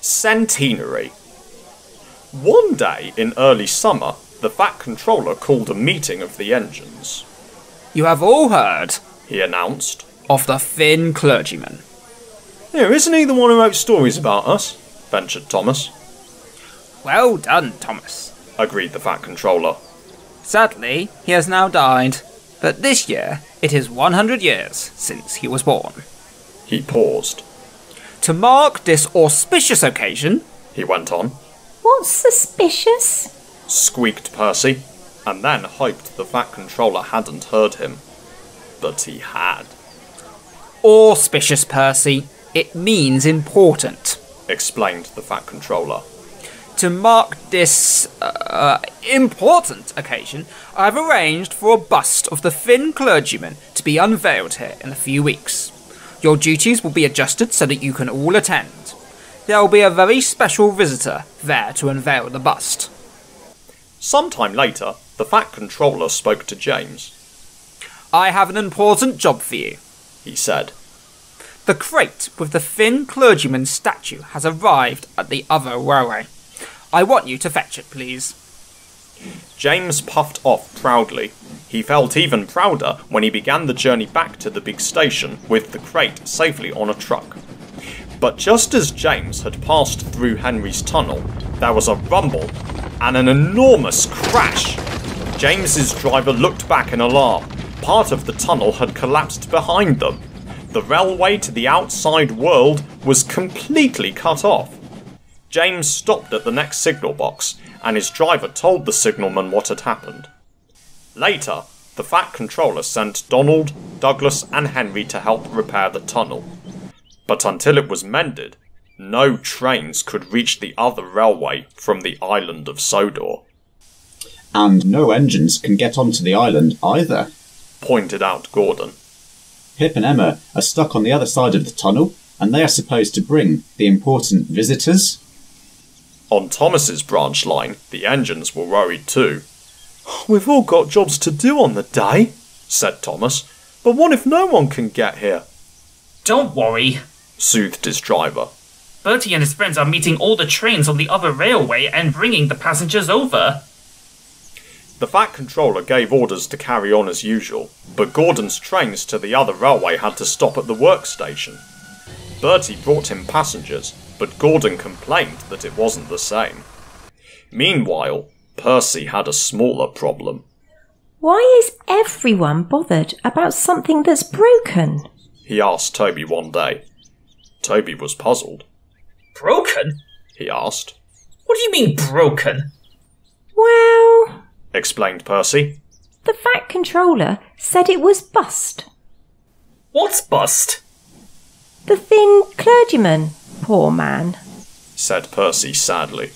Centenary. One day in early summer, the Fat Controller called a meeting of the engines. You have all heard, he announced, of the Thin Clergyman. Here, isn't he the one who wrote stories about us? Ventured Thomas. Well done, Thomas, agreed the Fat Controller. Sadly, he has now died, but this year it is 100 years since he was born. He paused. To mark this auspicious occasion, he went on. What's suspicious? Squeaked Percy, and then hoped the Fat Controller hadn't heard him. But he had. Auspicious, Percy. It means important, explained the Fat Controller. To mark this, important occasion, I have arranged for a bust of the Thin Clergyman to be unveiled here in a few weeks. Your duties will be adjusted so that you can all attend. There will be a very special visitor there to unveil the bust. Sometime later, the Fat Controller spoke to James. I have an important job for you, he said. The crate with the Thin Clergyman statue has arrived at the other railway. I want you to fetch it, please. James puffed off proudly. He felt even prouder when he began the journey back to the big station with the crate safely on a truck. But just as James had passed through Henry's tunnel, there was a rumble and an enormous crash. James's driver looked back in alarm. Part of the tunnel had collapsed behind them. The railway to the outside world was completely cut off. James stopped at the next signal box, and his driver told the signalman what had happened. Later, the Fat Controller sent Donald, Douglas and Henry to help repair the tunnel. But until it was mended, no trains could reach the other railway from the Island of Sodor. And no engines can get onto the island either, pointed out Gordon. Pip and Emma are stuck on the other side of the tunnel, and they are supposed to bring the important visitors. On Thomas's branch line, the engines were worried too. We've all got jobs to do on the day, said Thomas, but what if no one can get here? Don't worry, soothed his driver. Bertie and his friends are meeting all the trains on the other railway and bringing the passengers over. The Fat Controller gave orders to carry on as usual, but Gordon's trains to the other railway had to stop at the workstation. Bertie brought him passengers, but Gordon complained that it wasn't the same. Meanwhile, Percy had a smaller problem. Why is everyone bothered about something that's broken? He asked Toby one day. Toby was puzzled. Broken? He asked. What do you mean broken? Well, explained Percy. The Fat Controller said it was bust. What's bust? The Thin Clergyman, poor man, said Percy sadly.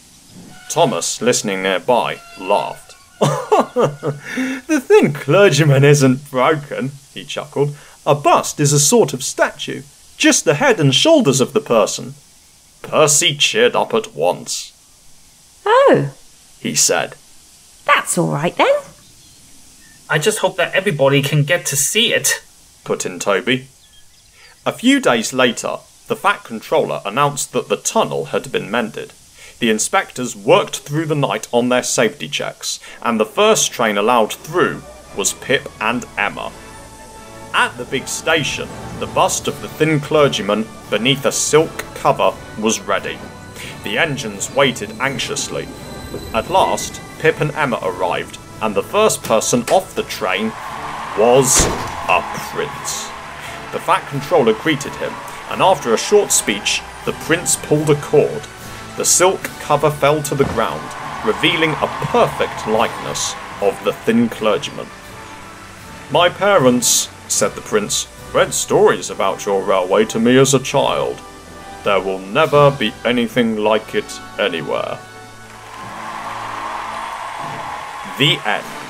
Thomas, listening nearby, laughed. The Thin Clergyman isn't broken, he chuckled. A bust is a sort of statue, just the head and shoulders of the person. Percy cheered up at once. Oh, he said. That's all right then. I just hope that everybody can get to see it, put in Toby. A few days later, the Fat Controller announced that the tunnel had been mended. The inspectors worked through the night on their safety checks, and the first train allowed through was Pip and Emma. At the big station, the bust of the Thin Clergyman beneath a silk cover was ready. The engines waited anxiously. At last, Pip and Emma arrived, and the first person off the train was a prince. The Fat Controller greeted him, and after a short speech, the prince pulled a cord. The silk cover fell to the ground, revealing a perfect likeness of the Thin Clergyman. My parents, said the prince, read stories about your railway to me as a child. There will never be anything like it anywhere. The end.